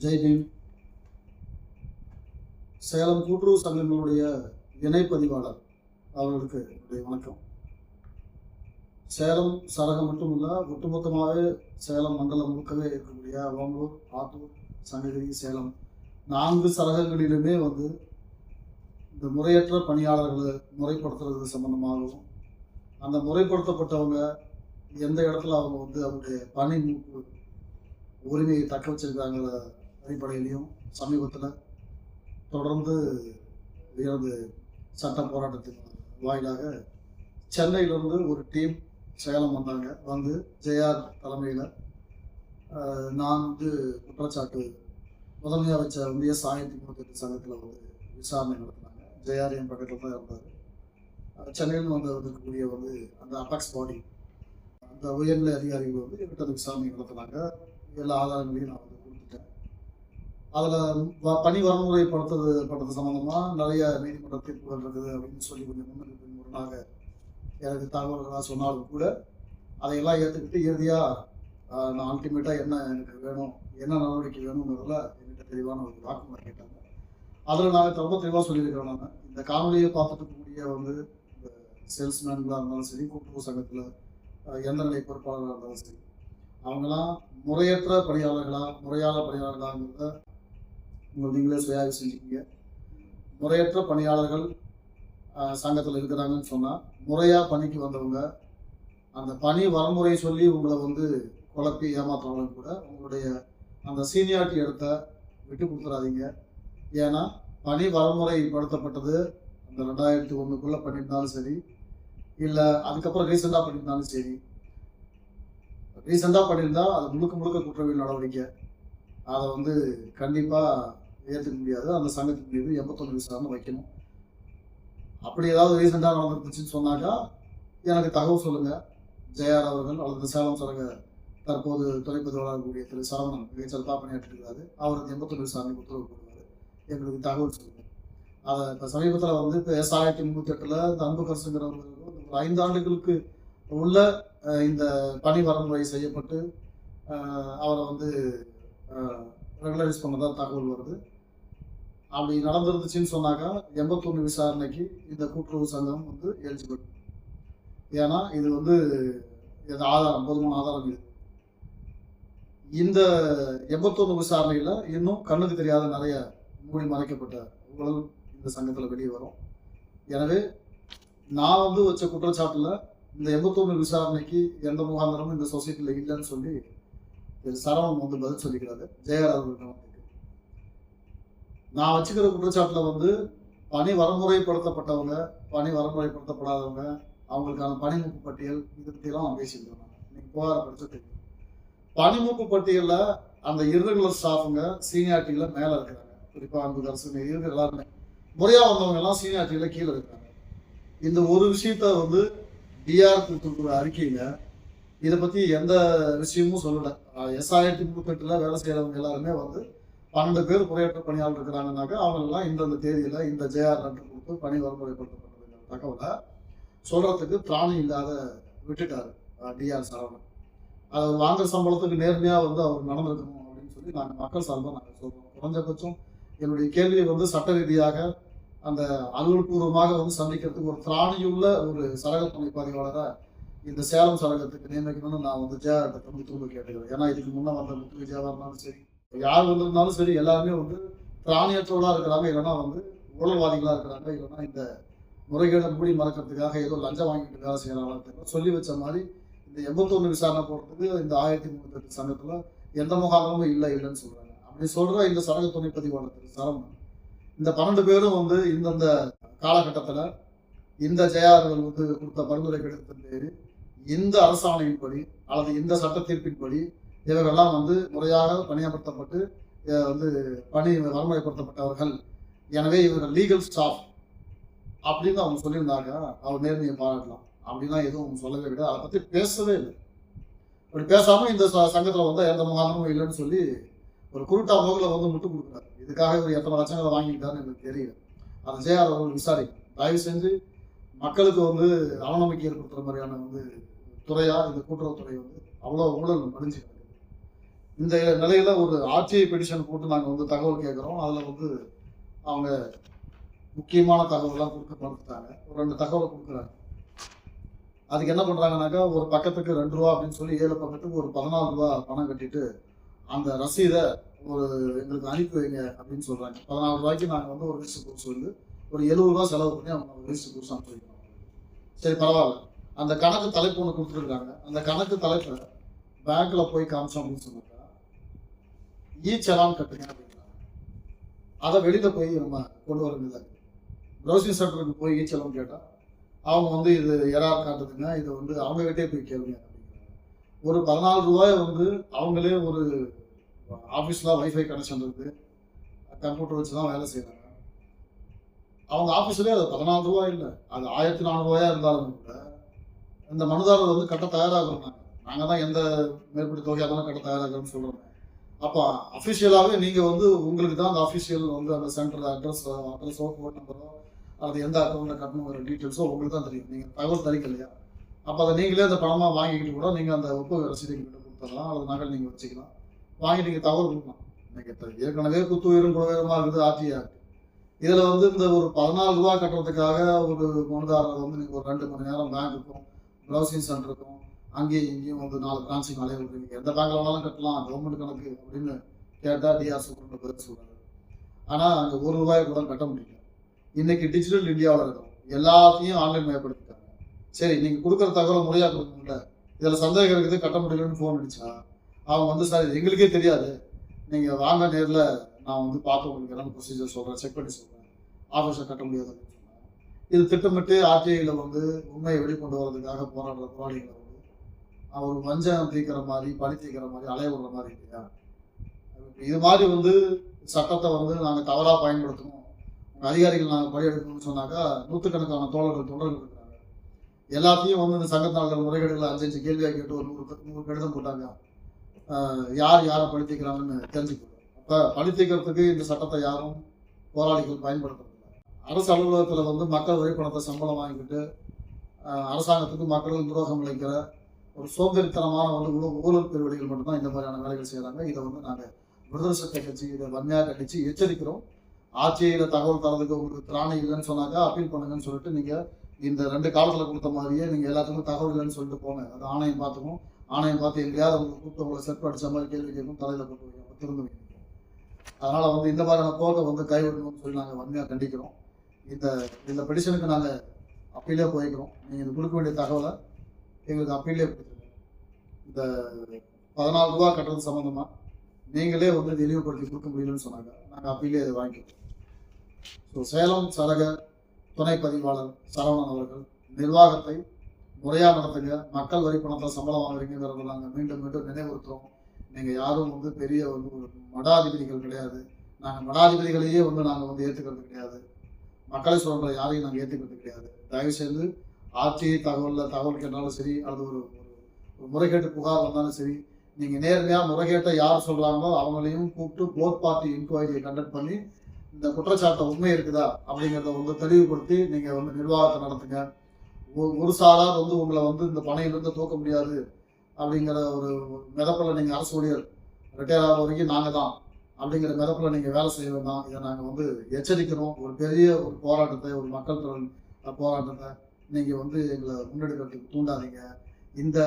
ஜெய் பீம். சேலம் கூட்டுறவு சங்கங்களுடைய இணைப்பதிவாளர் அவர்களுக்கு என்னுடைய வணக்கம். சேலம் சரகம் மட்டுமில்ல, ஒட்டுமொத்தமாகவே சேலம் மண்டலம் முழுக்கவே இருக்கக்கூடிய ஓம்பூர், ஆத்தூர், சங்ககிரி, சேலம் 4 சரகங்களிலுமே இந்த முறையற்ற பணியாளர்களை முறைப்படுத்துறது சம்பந்தமாகவும், அந்த முறைப்படுத்தப்பட்டவங்க எந்த இடத்துல அவங்க அவருடைய பணி மூப்பு உரிமையை தக்க வச்சிருக்காங்கிற அடிப்படையிலையும் சமீபத்தில் தொடர்ந்து எனது சட்ட போராட்டத்தின் வாயிலாக சென்னையிலிருந்து ஒரு டீம் சேலம் வந்தாங்க. ஜேஆர் தலைமையில் நான் குற்றச்சாட்டு முதன்மையாக வச்ச எஸ் 1038 சங்கத்தில் விசாரணை நடத்தினாங்க. ஜேஆர் என் பக்கத்தில் தான் இருந்தார். சென்னையில் இருக்கக்கூடிய அந்த அபெக்ஸ் பாடி, அந்த உயர்நிலை அதிகாரிகள் எங்கிட்ட விசாரணை நடத்தினாங்க. எல்லா ஆதாரங்களையும் நான் கொடுத்துட்டேன். அதில் பணி வரமுறைப்படுத்துறது சம்மந்தமாக நிறைய நீதிமன்ற தீர்ப்புகள் இருக்குது அப்படின்னு சொல்லி கொஞ்சம் முன்னுக்கு முரணாக எனக்கு தகவல்களாக சொன்னாலும் கூட அதையெல்லாம் ஏற்றுக்கிட்டு இறுதியாக நான் அல்டிமேட்டாக என்ன எனக்கு வேணும், என்ன நடவடிக்கை வேணுங்கிறதுல என்கிட்ட தெளிவான ஒரு வாக்குமூலம் கேட்டாங்க. அதில் நான் ரொம்ப தெளிவாக சொல்லியிருக்கிறேன். நான் இந்த காணொலியை பார்த்துட்டு இருக்கக்கூடிய இந்த சேல்ஸ்மேன்களாக இருந்தாலும் சரி, கூட்டுறவு சங்கத்தில் எந்த நிலை பொறுப்பாளர்களாக இருந்தாலும் சரி, அவங்களாம் முறையற்ற பணியாளர்களா முறையான பணியாளர்களாங்கிறத நீங்களே சுயாய்வு செஞ்சுக்கிங்க. முறையற்ற பணியாளர்கள் சங்கத்தில் இருக்கிறாங்கன்னு சொன்னால், முறையாக பணிக்கு வந்தவங்க அந்த பணி வரமுறை சொல்லி உங்களை குழப்பி ஏமாத்துறவங்களும் கூட உங்களுடைய அந்த சீனியாரிட்டி இடத்த விட்டு கொடுத்துடாதீங்க. ஏன்னா பணி வரமுறைப்படுத்தப்பட்டது அந்த 2001 பண்ணியிருந்தாலும் சரி, இல்லை அதுக்கப்புறம் ரீசெண்டாக பண்ணியிருந்தாலும் சரி, ரீசெண்டாக பண்ணியிருந்தா அது முழுக்க குற்றவியல் நடவடிக்கை. அதை கண்டிப்பாக ஏற்றுக்க முடியாது. அந்த சங்கத்தின் மீது 81 விசாரணை வைக்கணும். அப்படி ஏதாவது ரீசெண்டாக நடந்துருச்சுன்னு சொன்னாக்கா எனக்கு தகவல் சொல்லுங்கள். ஜேஆர் அவர்கள் அல்லது சேலம் சரக தற்போது துணைப்பதிவாளர் கூடிய திரு சரவணன் மிகச்சிறப்பாக பணியாற்றிருக்கிறாரு. அவருக்கு 81 விசாரணைக்கு உத்தரவு போடுவார். எங்களுக்கு தகவல் சொல்லுங்கள். அதை இப்போ சமீபத்தில் இப்போ எஸ் 1038 இந்த அன்புக்கரசுங்கிறவங்களுக்கு ஒரு 5 ஆண்டுகளுக்கு உள்ள இந்த பணி வரமுறை செய்யப்பட்டு அவரை ரெகுலரைஸ் பண்ணதாக தகவல் வருது. அப்படி நடந்துருந்துச்சுன்னு சொன்னாக்கா 81 விசாரணைக்கு இந்த கூட்டுறவு சங்கம் எலிஜிபிள். ஏன்னா இது ஆதாரம், போதுமான ஆதாரம் இது. இந்த 81 விசாரணையில் இன்னும் கண்ணுக்கு தெரியாத நிறைய மூடி மறைக்கப்பட்ட ஊழல் இந்த சங்கத்தில் வெளியே வரும். எனவே நான் வச்ச குற்றச்சாட்டில் இந்த 81 விசாரணைக்கு எந்த முகாந்திரமும் இந்த சொசைட்டியில் இல்லைன்னு சொல்லி சரவணன் பதில் சொல்லிக்கிறாரு. ஜெயஆர் அவர்கள் நான் வச்சுக்கிற குற்றச்சாட்டில் பணி வரமுறைப்படுத்தப்பட்டவங்க, பணி வரமுறைப்படுத்தப்படாதவங்க, அவங்களுக்கான பணிமூப்பு பட்டியல், இதை பற்றியெல்லாம் நான் பேசியிருக்கேன். இன்னைக்கு புகார படிச்சு தெரியும். பணிமூப்பு பட்டியலில் அந்த இர்ரெகுலர் ஸ்டாஃபுங்க சீனியாரிட்டியில் மேலே இருக்கிறாங்க. குறிப்பாக அன்புக்கரசு இருக்கிற எல்லாருமே முறையாக வந்தவங்க எல்லாம் சீனியாரிட்டியில் கீழே இருக்கிறாங்க. இந்த ஒரு விஷயத்த டிஆர் கொடுத்துருக்குற அறிக்கையில இதை பற்றி எந்த விஷயமும் சொல்லலை. எஸ் 1038 வேலை செய்கிறவங்க எல்லாருமே 12 பேர் முறையற்ற பணியாளர் இருக்கிறாங்கன்னாக்கா அவங்களெல்லாம் இந்தந்த தேதியில் இந்த ஜேஆர் லெட்டர் கொடுத்து பணி வரமுறைப்படுத்தப்பட்டதுங்கிற தகவலை சொல்கிறதுக்கு பிராணி இல்லாத விட்டுட்டார் டிஆர் சரவணன். அதை வாங்குற சம்பளத்துக்கு நேர்மையாக அவர் நடந்திருக்கணும் அப்படின்னு சொல்லி நாங்கள் மக்கள் சார்பாக நாங்கள் சொல்கிறோம். குறைஞ்சபட்சம் என்னுடைய கேள்வியை சட்ட ரீதியாக அந்த அலுவல்பூர்வமாக சந்திக்கிறதுக்கு ஒரு திராணியுள்ள ஒரு சரக துணை பதிவாளராக இந்த சேலம் சரகத்துக்கு நியமிக்கணும்னு நான் ஜேஆர்கிட்ட திரும்ப கேட்டுக்கிறேன். ஏன்னா இதுக்கு முன்னே வந்த முத்து விஜயாவாக இருந்தாலும் சரி, யார் வந்திருந்தாலும் சரி, எல்லாருமே திராணியற்றோடாக இருக்கிறாங்க, இல்லைன்னா ஊழல்வாதிகளாக இருக்கிறாங்க, இல்லைன்னா இந்த முறைகேடை மூடி மறக்கிறதுக்காக ஏதோ லஞ்சம் வாங்கிட்டு வேலை செய்யறாங்க. சொல்லி வச்ச மாதிரி இந்த 81 விசாரணை போடுறதுக்கு இந்த 1038 சங்கத்தில் எந்த முகாந்திரமும் இல்லைன்னு சொல்றாங்க. அப்படி சொல்ற இந்த சரக துணை பதிவாளர் சரவணன் இந்த 12 பேரும் இந்தந்த காலகட்டத்தில் இந்த ஜேஆர்கள் கொடுத்த பரிந்துரை கடிதத்தின் பேரு இந்த அரசாணையின்படி அல்லது இந்த சட்ட தீர்ப்பின்படி இவர்கள்லாம் முறையாக பணியமர்த்தப்பட்டு பணி வரமுறைப்படுத்தப்பட்டவர்கள். எனவே இவர்கள் லீகல் ஸ்டாஃப் அப்படின்னு அவங்க சொல்லியிருந்தாங்க. அவர் நேர்மையை பாராட்டலாம். அப்படின்னா எதுவும் அவங்க சொல்லவே கிடையாது. அதை பற்றி பேசவே இல்லை. அப்படி பேசாமல் இந்த சங்கத்தில் எந்த முகாந்திரமும் இல்லைன்னு சொல்லி ஒரு குருட்டா போகில் முட்டு கொடுக்குறாரு. இதுக்காக இவர் எத்தனை லட்சங்களை வாங்கிட்டாருன்னு எனக்கு தெரியல. அதை ஜேஆர் அவர்கள் விசாரிக்கும். தயவு செஞ்சு மக்களுக்கு அவநம்பிக்கை ஏற்படுத்துகிற மாதிரியான துறையாக இந்த கூட்டுறவுத்துறை அவ்வளோ ஊழல் மடிஞ்சு கிடக்குது. இந்த நிலையில ஒரு ஆர்டிஐ பெட்டிஷன் போட்டு நாங்கள் வந்து தகவல் கேட்குறோம். அதில் வந்து அவங்க முக்கியமான தகவலாம் கொடுக்க மறுத்துட்டாங்க. ஒரு 2 தகவலை கொடுக்குறாங்க. அதுக்கு என்ன பண்ணுறாங்கனாக்கா, ஒரு பக்கத்துக்கு ரூ. 2 அப்படின்னு சொல்லி 7 பக்கத்துக்கு ஒரு ரூ. 14 பணம் கட்டிட்டு அந்த ரசீதை ஒரு எங்களுக்கு அனுப்பி வைங்க அப்படின்னு சொல்கிறாங்க. ரூ. 14க்கு நாங்கள் வந்து ஒரு ரிஜிஸ்டர் கோர்ஸ் வந்து ஒரு ரூ. 70 செலவு பண்ணி அவங்க ரிஜிஸ்டர் கோர்ஸ் அனுப்பி வைக்கிறோம். சரி பரவாயில்ல. அந்த கணக்கு தலைப்பு ஒன்று கொடுத்துருக்காங்க. அந்த கணக்கு தலைப்பை பேங்க்கில் போய் காமிச்சோம் அப்படின்னு சொன்னாக்கா, செலான் கட்டுங்க அப்படிங்கிறாங்க. அதை வெளியில் போய் நம்ம கொண்டு வர வேண்டியதாக. ப்ரௌசிங் சென்டருக்கு போய் செலான் கேட்டால் அவங்க வந்து இது எரர் காட்டுதுங்க, இது வந்து அவங்ககிட்டே போய் கேளுங்க அப்படிங்கிறாங்க. ஒரு ரூ. 14 வந்து அவங்களே ஒரு ஆஃபீஸில் வைஃபை கனெக்ஷன் இருக்குது, கம்ப்யூட்டர் வச்சு தான் வேலை செய்கிறாங்க. அவங்க ஆஃபீஸ்லேயே அது ரூ. 14 இல்லை, அது ரூ. 1400 இருந்தாலும் கூட இந்த மனுதாரர் வந்து கட்ட தயாராகிறோம். நாங்கள் தான் எந்த மேற்படி தொகையாக தானே கட்ட தயாராகிறோம்னு சொல்கிறோம். அப்போ அஃபிஷியலாகவே நீங்கள் வந்து உங்களுக்கு தான் அந்த அஃபிஷியல் வந்து அந்த சென்டர் அட்ரஸோ ஃபோன் நம்பரோ அல்லது எந்த அக்கௌண்ட்டில் கட்டணுங்கிற டீட்டெயில்ஸோ உங்களுக்கு தான் தெரியும். நீங்கள் தகவல் தரிக்கலையா? அப்போ அதை நீங்களே அந்த பணமாக வாங்கிக்கிட்டு கூட நீங்கள் அந்த ஒப்புகை ரசீதை கிட்ட கொடுத்துடலாம், அல்லது நகல் நீங்கள் வச்சுக்கலாம், வாங்கி நீங்கள் தகவல் கொடுக்கலாம். இன்னைக்கு ஏற்கனவே குத்துயிரும் குலவேரமாக இருக்குது ஆர்டிஐ ஆக்ட். இதில் வந்து இந்த ஒரு ரூ. 14 கட்டுறதுக்காக ஒரு மனுதாரர் வந்து நீங்கள் ஒரு 2 மணி நேரம் பேங்க்குக்கும் ப்ரௌசிங் சென்டருக்கும் அங்கேயும் இங்கேயும் வந்து 4 பிரான்ச்சுக்கு அலைய விடுறீங்க. எந்த பேங்க்ல வேணாலும் கட்டலாம், கவர்மெண்ட் கணக்கு அப்படின்னு கேட்டால் டிஆர் சூப்பர் பதில் சொல்கிறாரு. ஆனால் அங்கே ரூ. கூட கட்ட முடியல. இன்னைக்கு டிஜிட்டல் இந்தியாவில் இருக்கிறோம், எல்லாத்தையும் ஆன்லைன் மயப்படுத்திட்டாங்க. சரி நீங்கள் கொடுக்குற தகவலை முறையாக கொடுக்கணும்ல, இதில் சந்தேகம் இருக்குது கட்ட முடியலன்னு ஃபோன் அடிச்சா அவங்க வந்து சார் இது எங்களுக்கே தெரியாது, நீங்கள் வாங்க நேரில் நான் வந்து பார்த்து உங்களுக்கு என்ன ப்ரொசீஜர் சொல்கிறேன், செக் பண்ணி சொல்கிறேன், ஆஃபீஸில் கட்ட முடியாது அப்படின்னு சொன்னாங்க. இது திட்டமிட்டு ஆர்டிஐயில் வந்து உண்மையை வெளிக்கொண்டு வர்றதுக்காக போராடுற போராளிகளை வந்து அவர் வஞ்சம் தீர்க்கிற மாதிரி, பழி தீர்க்கிற மாதிரி, அலைய விடுற மாதிரி இல்லையா? இது மாதிரி வந்து சட்டத்தை வந்து நாங்கள் தவறாக பயன்படுத்தணும், அதிகாரிகள் நாங்கள் பழி எடுக்கணும்னு சொன்னாக்கா நூற்றுக்கணக்கான தொண்டர்கள் இருக்கிறாங்க. எல்லாத்தையும் வந்து இந்த சங்கத்தாளர்கள் முறைகேடுகளை 5 கேள்வியாக கேட்டு ஒரு 100 கடிதம் போட்டாங்க. யார் யாரை பழி தீர்க்கிறாங்கன்னு தெரிஞ்சுக்கணும். அப்போ பழி தீர்க்கிறதுக்கு இந்த சட்டத்தை யாரும் போராளிகள் பயன்படுத்துறதில்லை. அரசு அலுவலகத்தில் வந்து மக்கள் வரி பணத்தை சம்பளம் வாங்கிக்கிட்டு அரசாங்கத்துக்கு மக்கள் துரோகம் இழைக்கிற ஒரு சோம்பேறித்தனமான வந்து ஊழல் பெருவெளிகள் மட்டும்தான் இந்த மாதிரியான வேலைகள் செய்கிறாங்க. இதை வந்து நாங்கள் விடுதலை சிறுத்தை கட்சி இதை வன்மையாக கண்டித்து எச்சரிக்கிறோம். ஆட்சியில் தகவல் தரதுக்கு உங்களுக்கு திராணி இல்லைன்னு சொன்னாக்கா அப்பீல் பண்ணுங்கன்னு சொல்லிட்டு நீங்கள் இந்த 2 காலத்தில் கொடுத்த மாதிரியே நீங்கள் எல்லாத்துக்கும் தகவல் இல்லைன்னு சொல்லிட்டு போங்க. அது ஆணையம் பார்த்துக்கும், ஆணையம் பார்த்து எங்கேயாவது அவங்க கூப்பிட்டு உங்களை செட் அடித்த மாதிரி கேள்வி கேட்கும், தலையில் போட்டு வைக்கும், திரும்ப வைக்கணும். அதனால் வந்து இந்த மாதிரியான போக்கை வந்து கைவிடணும்னு சொல்லி நாங்கள் வன்மையாக கண்டிக்கிறோம். இந்த பெடிஷனுக்கு நாங்கள் அப்பீலே போய்க்கிறோம். நீங்கள் இது கொடுக்க வேண்டிய தகவலை எங்களுக்கு அப்பீலே கொடுத்துருங்க. இந்த ரூ. 14 கட்டுறது சம்மந்தமாக நீங்களே வந்து தெளிவுபடுத்தி கொடுக்க முடியலன்னு சொன்னாங்க. நாங்கள் அப்பீலே இதை வாங்கிக்கிறோம். ஸோ சேலம் சரக துணை பதிவாளர் சரவணன் அவர்கள் நிர்வாகத்தை முறையாக நடத்துங்க, மக்கள் வரி பணத்தை சம்பளம் வாங்குறீங்கிறத நாங்கள் மீண்டும் மீண்டும் நினைவுறுத்துறோம். நீங்கள் யாரும் வந்து பெரிய வந்து ஒரு மடாதிபதிகள் கிடையாது. நாங்கள் மடாதிபதிகளையே வந்து நாங்கள் வந்து ஏற்றுக்கிறது கிடையாது. மக்களை சொல்கிற யாரையும் நாங்கள் ஏற்றுக்கிறது கிடையாது. தயவுசெய்து ஆட்சி தகவல் கேட்டாலும் சரி, அது ஒரு முறைகேட்டு புகார் வந்தாலும் சரி, நீங்கள் நேர்மையாக முறைகேட்டை யார் சொல்கிறாங்களோ அவங்களையும் கூப்பிட்டு போத் பார்ட்டி இன்கொயரியை கண்டக்ட் பண்ணி இந்த குற்றச்சாட்டை உண்மை இருக்குதா அப்படிங்கிறத வந்து தெளிவுபடுத்தி நீங்கள் வந்து நிர்வாகத்தை நடத்துங்க. ஒரு சாரார் வந்து உங்களை வந்து இந்த பணியிலிருந்து தூக்க முடியாது அப்படிங்கிற ஒரு மிதப்பில் நீங்கள் அரசு ஊழியர் ரிட்டையர் ஆகிற வரைக்கும் நாங்கள் தான் அப்படிங்கிற மிதப்பில் நீங்கள் வேலை செய்ய வேண்டாம். இதை நாங்கள் வந்து எச்சரிக்கிறோம். ஒரு பெரிய ஒரு போராட்டத்தை, ஒரு மக்கள் திறன் போராட்டத்தை நீங்கள் வந்து எங்களை முன்னெடுக்கிறதுக்கு தூண்டாதீங்க. இந்த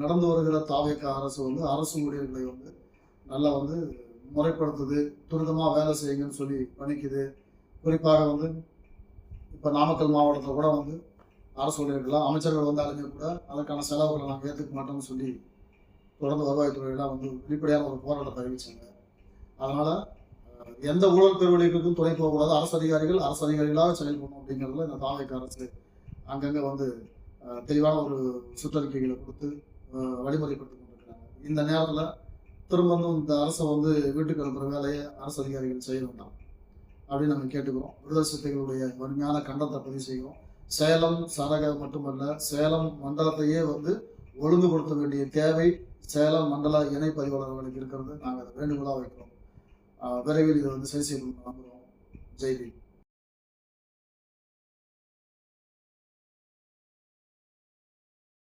நடந்து வருகிற தாவேக அரசு வந்து அரசு ஊழியர்களை வந்து நல்லா வந்து முறைப்படுத்துது, துரிதமாக வேலை செய்யுங்கன்னு சொல்லி பணிக்குது. குறிப்பாக வந்து இப்போ நாமக்கல் மாவட்டத்தில் கூட வந்து அரசு ஊழியர்களாக அமைச்சர்கள் வந்தாலுமே கூட அதற்கான செலவுகளை நாங்கள் ஏற்றுக்க மாட்டோம்னு சொல்லி தொடர்ந்து வருவாய்த்துறையெல்லாம் வந்து வெளிப்படையான ஒரு போராட்டத்தை அறிவிச்சாங்க. அதனால் எந்த ஊழல் பெருவெளிகளுக்கும் துணை போகக்கூடாது, அரசு அதிகாரிகளாக செயல்படணும் அப்படிங்கிறதுல இந்த தாவேக அரசு அங்கங்கே வந்து தெளிவான ஒரு சுற்றறிக்கைகளை கொடுத்து வழிமுறைப்படுத்தி கொண்டிருக்கிறாங்க. இந்த நேரத்தில் திரும்ப இந்த அரசை வந்து வீட்டுக்கு அனுப்புகிற வேலையை அரசு அதிகாரிகள் செய்ய வேண்டாம் அப்படின்னு நாங்கள் கேட்டுக்கிறோம். விடுதலை சிறுத்தைகளுடைய வலிமையான கண்டனத்தை பதிவு செய்கிறோம். சேலம் சரக மட்டுமல்ல, சேலம் மண்டலத்தையே வந்து ஒழுங்குபடுத்த வேண்டிய தேவை சேலம் மண்டல இணை பதிவாளர்களுக்கு இருக்கிறது. நாங்கள் அதை வேண்டுகோளாக வைக்கிறோம். விரைவில் இதை வந்து சரி செய்யணும் நம்புகிறோம். ஜெய்பீம்.